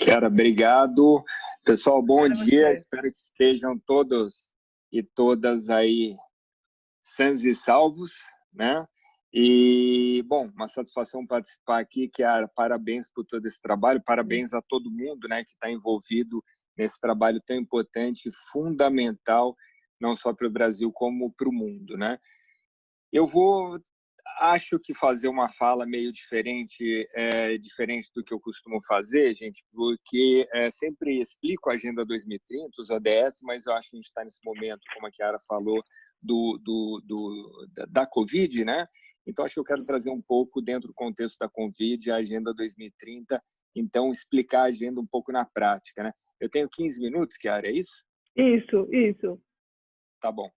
Cara, obrigado. Pessoal, bom Obrigada a dia. você. Espero que estejam todos e todas aí sãos e salvos, né? E, bom, uma satisfação participar aqui, Kiara. Parabéns por todo esse trabalho, parabéns a todo mundo, né, que está envolvido nesse trabalho tão importante, fundamental, não só para o Brasil, como para o mundo, né? Eu vou, acho que fazer uma fala meio diferente, diferente do que eu costumo fazer, gente, porque sempre explico a Agenda 2030, os ODS, mas eu acho que a gente está nesse momento, como a Chiara falou, da Covid, né? Então, acho que eu quero trazer um pouco, dentro do contexto da Covid, a Agenda 2030, então, explicar a agenda um pouco na prática, né? Eu tenho 15 minutos, Chiara, é isso? Isso. Tá bom.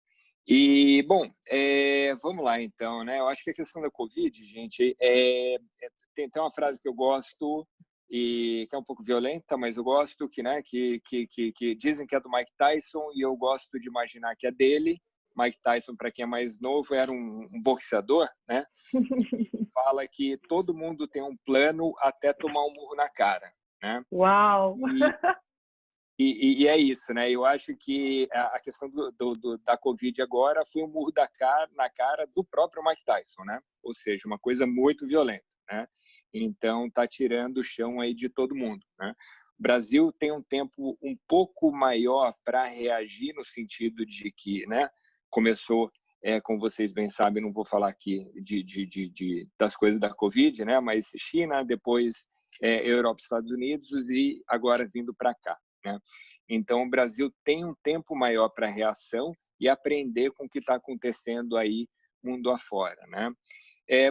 E, bom, vamos lá então, né? Eu acho que a questão da Covid, gente, tem uma frase que eu gosto e que é um pouco violenta, mas eu gosto que dizem que é do Mike Tyson e eu gosto de imaginar que é dele. Mike Tyson, para quem é mais novo, era um boxeador, né? Fala que todo mundo tem um plano até tomar um murro na cara, né? Uau! E é isso, né? Eu acho que a questão da Covid agora foi um murro na cara do próprio Mike Tyson, né? Ou seja, uma coisa muito violenta, né? Então, está tirando o chão aí de todo mundo, né? O Brasil tem um tempo um pouco maior para reagir no sentido de que, né? Começou, como vocês bem sabem, não vou falar aqui das coisas da Covid, né? Mas China, depois Europa, Estados Unidos e agora vindo para cá, né? Então, o Brasil tem um tempo maior para reação e aprender com o que está acontecendo aí mundo afora, né?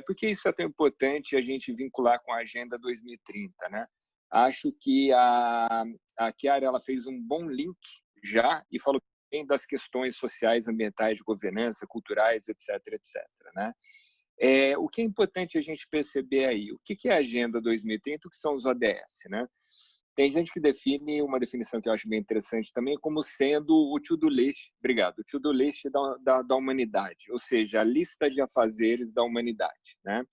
Por que isso é tão importante a gente vincular com a Agenda 2030, né? Acho que a Chiara ela fez um bom link já e falou bem das questões sociais, ambientais, de governança, culturais, etc, etc, né? O que é importante a gente perceber aí? O que é a Agenda 2030? O que são os ODS, né? Tem gente que define uma definição que eu acho bem interessante também como sendo o to-do list, obrigado, o to-do list da humanidade, ou seja, a lista de afazeres da humanidade, né?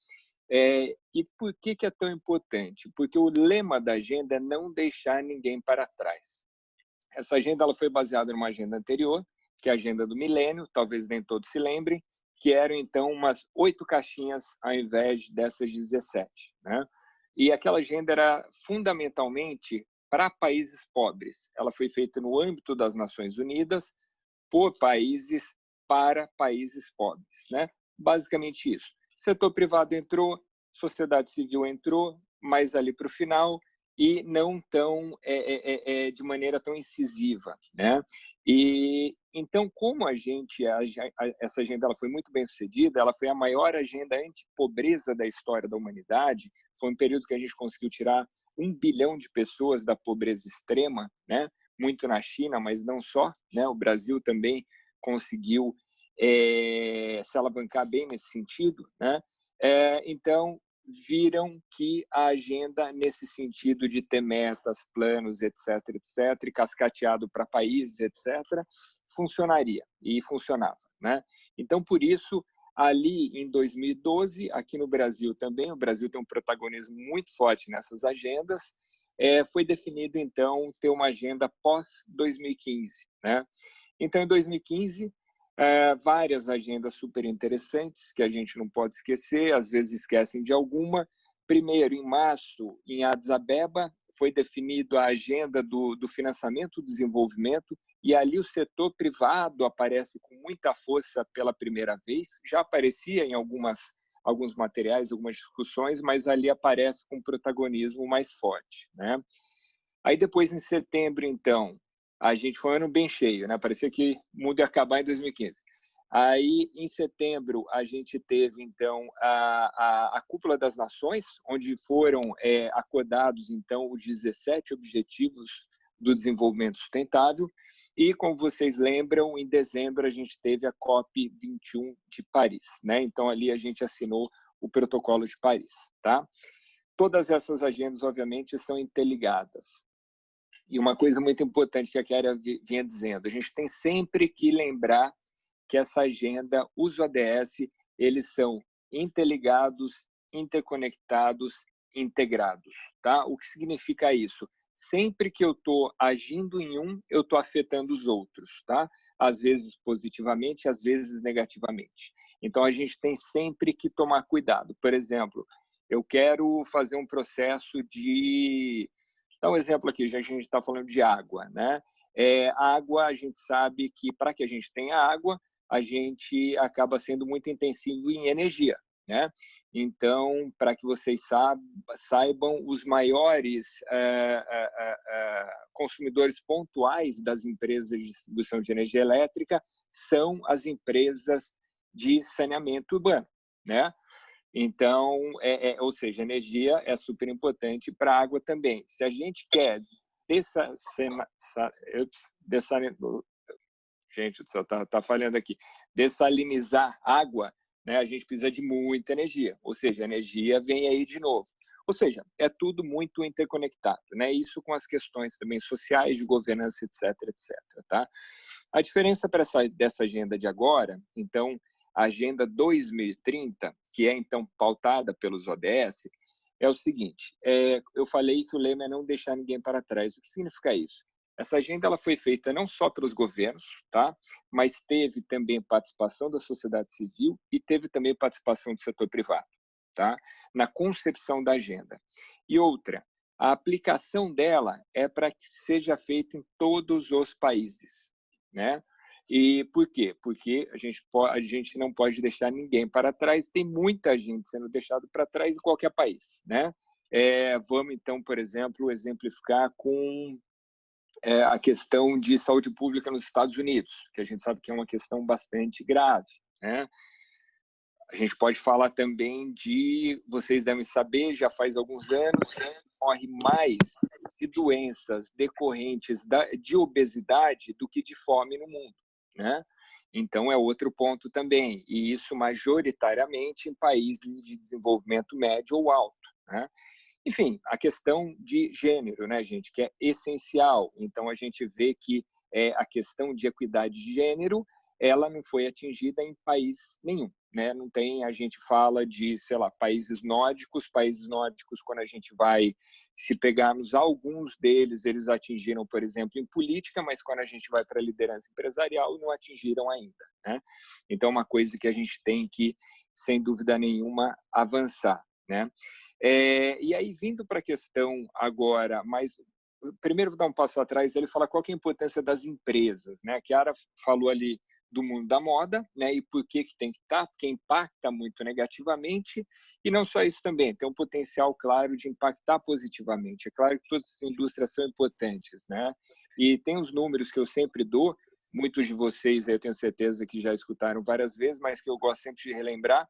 E por que é tão importante? Porque o lema da agenda é não deixar ninguém para trás. Essa agenda ela foi baseada numa agenda anterior, que é a agenda do milênio, talvez nem todos se lembrem, que eram então umas 8 caixinhas ao invés dessas 17, né? E aquela agenda era fundamentalmente para países pobres. Ela foi feita no âmbito das Nações Unidas, por países, para países pobres, né? Basicamente isso. Setor privado entrou, sociedade civil entrou, mas ali para o final e não tão de maneira tão incisiva, né? E então, como essa agenda ela foi muito bem sucedida, ela foi a maior agenda anti-pobreza da história da humanidade. Foi um período que a gente conseguiu tirar 1 bilhão de pessoas da pobreza extrema, né? Muito na China, mas não só, né? O Brasil também conseguiu se alavancar bem nesse sentido, né? Então, viram que a agenda, nesse sentido de ter metas, planos, etc., etc., e cascateado para países, etc., funcionaria, e funcionava, né? Então, por isso, ali em 2012, aqui no Brasil também, o Brasil tem um protagonismo muito forte nessas agendas, foi definido, então, ter uma agenda pós-2015, né? Então, em 2015, várias agendas super interessantes que a gente não pode esquecer, às vezes esquecem de alguma. Primeiro, em março, em Addis Abeba, foi definido a agenda do financiamento do desenvolvimento e ali o setor privado aparece com muita força pela primeira vez. Já aparecia em alguns materiais, algumas discussões, mas ali aparece com um protagonismo mais forte, né? Aí depois, em setembro, então, a gente foi um ano bem cheio, né? Parecia que o mundo ia acabar em 2015. Aí, em setembro, a gente teve, então, a Cúpula das Nações, onde foram acordados, então, os 17 Objetivos do Desenvolvimento Sustentável. E, como vocês lembram, em dezembro, a gente teve a COP21 de Paris, né? Então, ali a gente assinou o Protocolo de Paris, tá? Todas essas agendas, obviamente, são interligadas. E uma coisa muito importante que a Chiara vinha dizendo, a gente tem sempre que lembrar que essa agenda, os ODS, eles são interligados, interconectados, integrados, tá? O que significa isso? sempre que eu estou agindo em um, eu estou afetando os outros, tá? Às vezes positivamente, às vezes negativamente. Então, a gente tem sempre que tomar cuidado. Por exemplo, eu quero fazer um processo de... Dá um exemplo aqui, já que a gente está falando de água, né? Água, a gente sabe que para que a gente tenha água, a gente acaba sendo muito intensivo em energia, né? Então, para que vocês saibam, os maiores consumidores pontuais das empresas de distribuição de energia elétrica são as empresas de saneamento urbano, né? Então, ou seja, energia é super importante para a água também. Se a gente quer gente, está falhando aqui, dessalinizar água, né, a gente precisa de muita energia, ou seja, a energia vem aí de novo. Ou seja, é tudo muito interconectado, né? Isso com as questões também sociais, de governança, etc, etc, tá? A diferença dessa agenda de agora, então, a Agenda 2030, que é, então, pautada pelos ODS, é o seguinte, eu falei que o lema é não deixar ninguém para trás. O que significa isso? Essa agenda ela foi feita não só pelos governos, tá? Mas teve também participação da sociedade civil e teve também participação do setor privado, tá? Na concepção da agenda. E outra, a aplicação dela é para que seja feita em todos os países, né? E por quê? Porque a gente não pode deixar ninguém para trás, tem muita gente sendo deixada para trás em qualquer país, né? Vamos, então, por exemplo, exemplificar com a questão de saúde pública nos Estados Unidos, que a gente sabe que é uma questão bastante grave, né? A gente pode falar também de, vocês devem saber, já faz alguns anos, morre mais de doenças decorrentes de obesidade do que de fome no mundo, né? Então, é outro ponto também, e isso majoritariamente em países de desenvolvimento médio ou alto, né? Enfim, a questão de gênero, né, gente, que é essencial. Então, a gente vê que a questão de equidade de gênero, ela não foi atingida em país nenhum, né? Não tem, a gente fala de, sei lá, países nórdicos, quando a gente vai se pegarmos alguns deles, eles atingiram, por exemplo, em política, mas quando a gente vai para a liderança empresarial, não atingiram ainda, né? Então, uma coisa que a gente tem que, sem dúvida nenhuma, avançar, né? E aí, vindo para a questão agora, mas primeiro vou dar um passo atrás, ele fala qual que é a importância das empresas, né? A Chiara falou ali do mundo da moda, né? E por que tem que estar, porque impacta muito negativamente, e não só isso também, tem um potencial claro de impactar positivamente. É claro que todas as indústrias são importantes, né? E tem os números que eu sempre dou, muitos de vocês eu tenho certeza que já escutaram várias vezes, mas que eu gosto sempre de relembrar.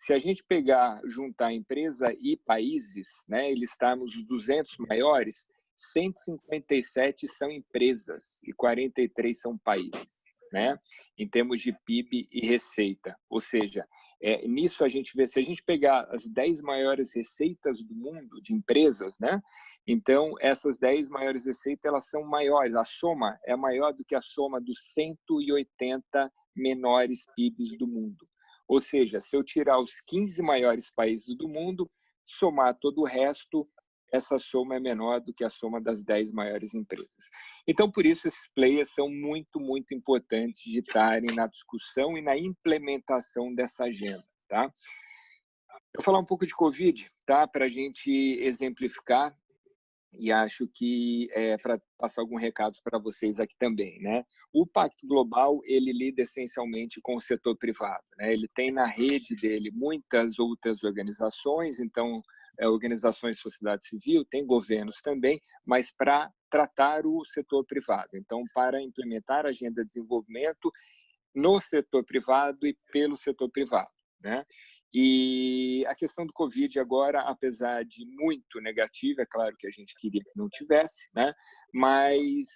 Se a gente pegar, juntar empresa e países, né, e listarmos os 200 maiores, 157 são empresas e 43 são países, né, em termos de PIB e receita. Ou seja, nisso a gente vê, se a gente pegar as 10 maiores receitas do mundo de empresas, né, então essas 10 maiores receitas, elas são maiores, a soma é maior do que a soma dos 180 menores PIBs do mundo. Ou seja, se eu tirar os 15 maiores países do mundo, somar todo o resto, essa soma é menor do que a soma das 10 maiores empresas. Então, por isso, esses players são muito, muito importantes de estarem na discussão e na implementação dessa agenda, tá? Eu vou falar um pouco de Covid, tá? Para a gente exemplificar, e acho que para passar alguns recados para vocês aqui também, né? O Pacto Global, ele lida essencialmente com o setor privado, né? Ele tem na rede dele muitas outras organizações, então organizações de sociedade civil, tem governos também, mas para tratar o setor privado. Então, para implementar a agenda de desenvolvimento no setor privado e pelo setor privado, né? E a questão do Covid agora, apesar de muito negativa, é claro que a gente queria que não tivesse, né? Mas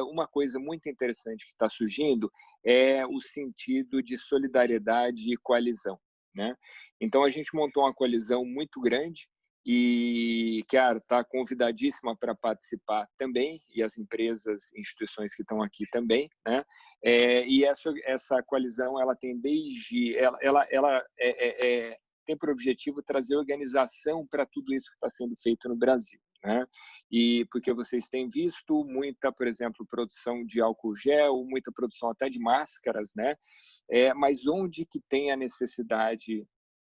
uma coisa muito interessante que está surgindo é o sentido de solidariedade e coalizão, né? Então, a gente montou uma coalizão muito grande e, Chiara, está convidadíssima para participar também, e as empresas, instituições que estão aqui também, né? E essa coalizão, ela tem desde... tem por objetivo trazer organização para tudo isso que está sendo feito no Brasil, né? E porque vocês têm visto muita, por exemplo, produção de álcool gel, muita produção até de máscaras, né? Mas onde que tem a necessidade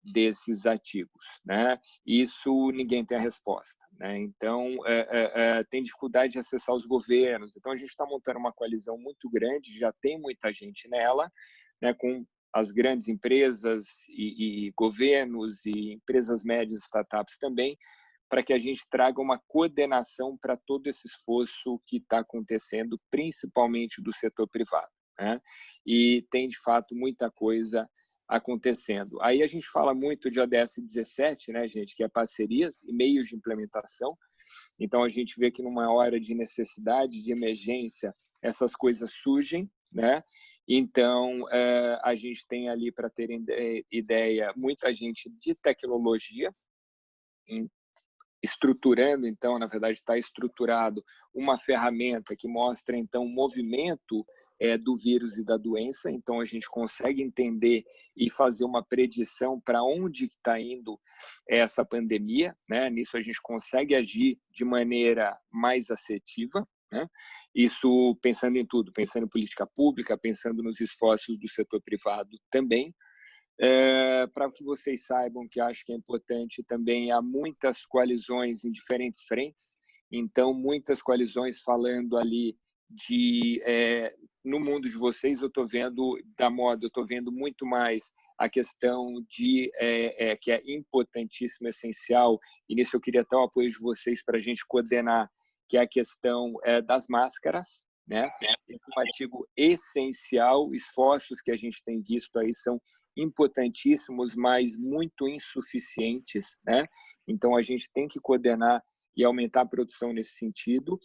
desses ativos, né? Isso ninguém tem a resposta, né? Então tem dificuldade de acessar os governos. Então a gente está montando uma coalizão muito grande, já tem muita gente nela, né? Com as grandes empresas e governos e empresas médias, startups também, para que a gente traga uma coordenação para todo esse esforço que está acontecendo, principalmente do setor privado, né? E tem de fato muita coisa acontecendo. Aí a gente fala muito de ODS 17, né, gente, que é parcerias e meios de implementação. Então a gente vê que numa hora de necessidade, de emergência, essas coisas surgem, né? Então a gente tem ali, para ter ideia, muita gente de tecnologia estruturando, então, na verdade, está estruturado uma ferramenta que mostra, então, o movimento do vírus e da doença. Então, a gente consegue entender e fazer uma predição para onde está indo essa pandemia, né? Nisso, a gente consegue agir de maneira mais assertiva, né? Isso pensando em tudo, pensando em política pública, pensando nos esforços do setor privado também. Para que vocês saibam, que acho que é importante também, há muitas coalizões em diferentes frentes. Então, muitas coalizões falando ali no mundo de vocês, eu estou vendo da moda, eu estou vendo muito mais a questão que é importantíssima, essencial, e nisso eu queria até o apoio de vocês para a gente coordenar, que é a questão das máscaras, né? É um artigo essencial, esforços que a gente tem visto aí são importantíssimos, mas muito insuficientes, né? Então a gente tem que coordenar e aumentar a produção nesse sentido.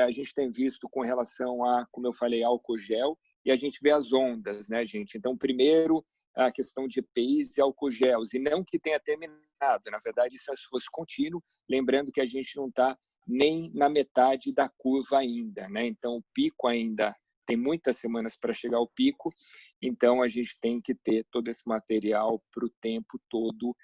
A gente tem visto com relação a, como eu falei, álcool gel, e a gente vê as ondas, né, gente? Então, primeiro, a questão de EPIs e álcool gels, e não que tenha terminado, na verdade, isso é um esforço contínuo, lembrando que a gente não está nem na metade da curva ainda, né? Então, o pico ainda tem muitas semanas para chegar ao pico, então a gente tem que ter todo esse material para o tempo todo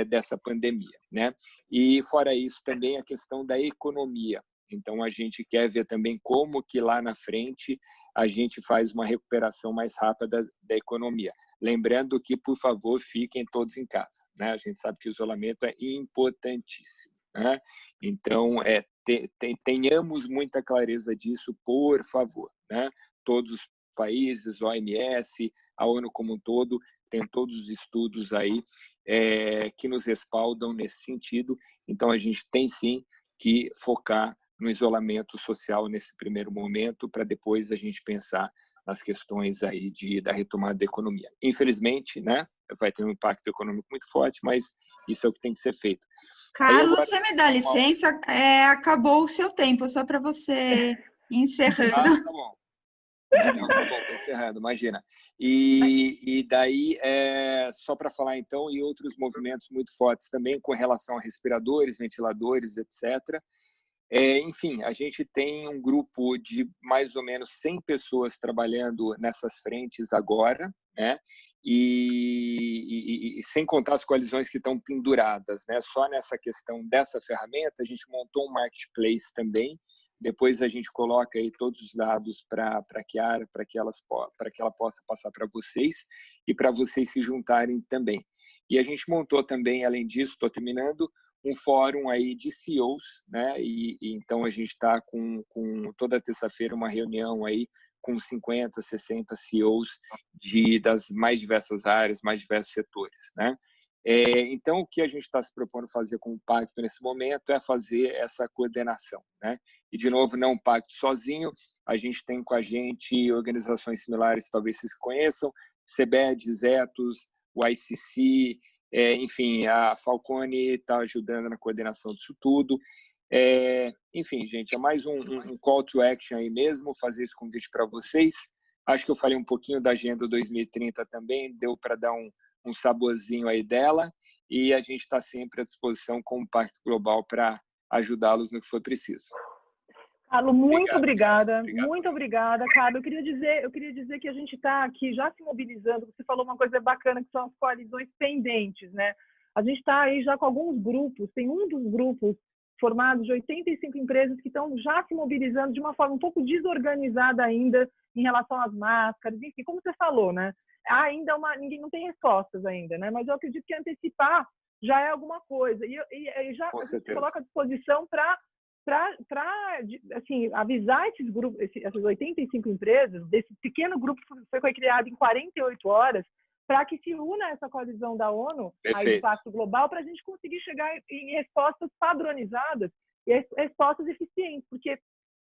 dessa pandemia, né? E fora isso também a questão da economia. Então a gente quer ver também como que lá na frente a gente faz uma recuperação mais rápida da economia. Lembrando que, por favor, fiquem todos em casa, né? A gente sabe que o isolamento é importantíssimo, né? Então tenhamos muita clareza disso, por favor, né? Todos os países, OMS, a ONU como um todo, tem todos os estudos aí que nos respaldam nesse sentido. Então, a gente tem sim que focar no isolamento social nesse primeiro momento, para depois a gente pensar nas questões aí da retomada da economia. Infelizmente, né, vai ter um impacto econômico muito forte, mas isso é o que tem que ser feito. Carlos, agora, você me dá licença? Acabou o seu tempo, só para você encerrando. Tá bom. Não, tá bom, tô encerrando, imagina. E daí, só para falar então, e outros movimentos muito fortes também com relação a respiradores, ventiladores, etc. Enfim, a gente tem um grupo de mais ou menos 100 pessoas trabalhando nessas frentes agora, né? E sem contar as coalizões que estão penduradas, né? Só nessa questão dessa ferramenta, a gente montou um marketplace também. Depois a gente coloca aí todos os dados para a Chiara, para que ela possa passar para vocês e para vocês se juntarem também. E a gente montou também, além disso, estou terminando, um fórum aí de CEOs, né? E então a gente está com toda terça-feira uma reunião aí com 50, 60 CEOs das mais diversas áreas, mais diversos setores, né? Então, o que a gente está se propondo fazer com o Pacto nesse momento é fazer essa coordenação, né? E, de novo, não um pacto sozinho, a gente tem com a gente organizações similares, talvez vocês conheçam, CBED, Zetos, o ICC, enfim, a Falcone está ajudando na coordenação disso tudo. Enfim, gente, é mais um call to action aí mesmo, fazer esse convite para vocês. Acho que eu falei um pouquinho da Agenda 2030 também, deu para dar um saborzinho aí dela, e a gente está sempre à disposição com o Pacto Global para ajudá-los no que for preciso. Carlos, muito obrigada, Obrigado. muito obrigada, Carlos. Eu queria dizer que a gente está aqui já se mobilizando. Você falou uma coisa bacana, que são as coalizões pendentes, né? A gente está aí já com alguns grupos, tem um dos grupos formados de 85 empresas que estão já se mobilizando de uma forma um pouco desorganizada ainda em relação às máscaras, enfim, como você falou, né? Ainda ninguém não tem respostas ainda, né? Mas eu acredito que antecipar já é alguma coisa. E já a gente coloca à disposição para assim, avisar esses grupos, essas 85 empresas, desse pequeno grupo que foi criado em 48 horas, para que se una a essa coalizão da ONU, aí do Pacto Global, para a gente conseguir chegar em respostas padronizadas e respostas eficientes, porque,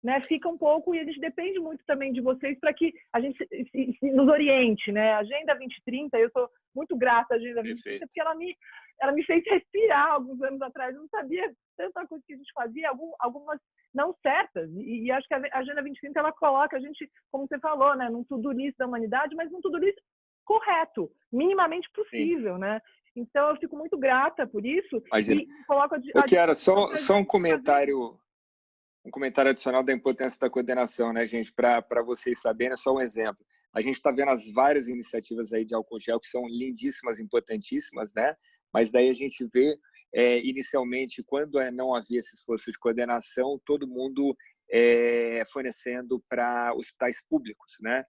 né, fica um pouco, e a gente depende muito também de vocês para que a gente se nos oriente, né? A Agenda 2030, eu sou muito grata à Agenda 2030, porque ela me fez respirar alguns anos atrás. Eu não sabia tanta coisa que a gente fazia, algumas não certas. E acho que a Agenda 2030 ela coloca a gente, como você falou, né, num to-do list da humanidade, mas num to-do list correto, minimamente possível, né? Então eu fico muito grata por isso. Imagina. E coloco eu quero só um comentário. Um comentário adicional da importância da coordenação, né, gente? Para vocês saberem, é só um exemplo. A gente está vendo as várias iniciativas aí de álcool gel que são lindíssimas, importantíssimas, né? Mas daí a gente vê, inicialmente, quando não havia esse esforço de coordenação, todo mundo fornecendo para hospitais públicos, né?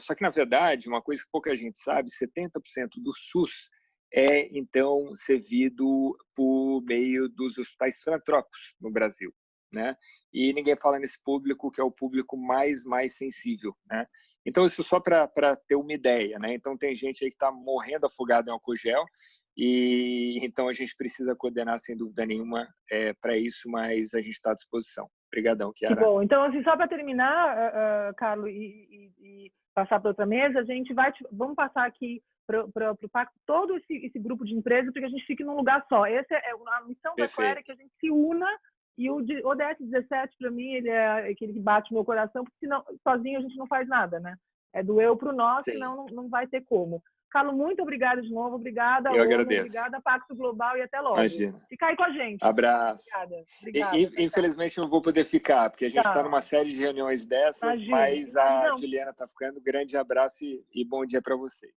Só que, na verdade, uma coisa que pouca gente sabe, 70% do SUS é, então, servido por meio dos hospitais filantrópicos no Brasil. Né? E ninguém fala nesse público que é o público mais sensível, né? Então isso só para ter uma ideia, né? Então tem gente aí que está morrendo afogado em álcool gel e então a gente precisa coordenar sem dúvida nenhuma para isso, mas a gente está à disposição. Obrigadão, Chiara. Que bom. Então assim, só para terminar, Carlos, e passar para outra mesa, a gente vamos passar aqui para o Pacto todo esse grupo de empresas para que a gente fique num lugar só. Essa é a missão da Clare, que a gente se una. E o ODS 17, para mim, ele é aquele que bate no meu coração, porque senão, sozinho a gente não faz nada, né? É do eu para o nós, senão não vai ter como. Carlos, muito obrigada de novo. Obrigada, eu agradeço. Obrigada, Pacto Global, e até logo. Imagina. Fica aí com a gente. Abraço. Obrigada. Infelizmente não vou poder ficar, porque a gente está numa série de reuniões dessas, mas a Juliana está ficando. Grande abraço e bom dia para vocês.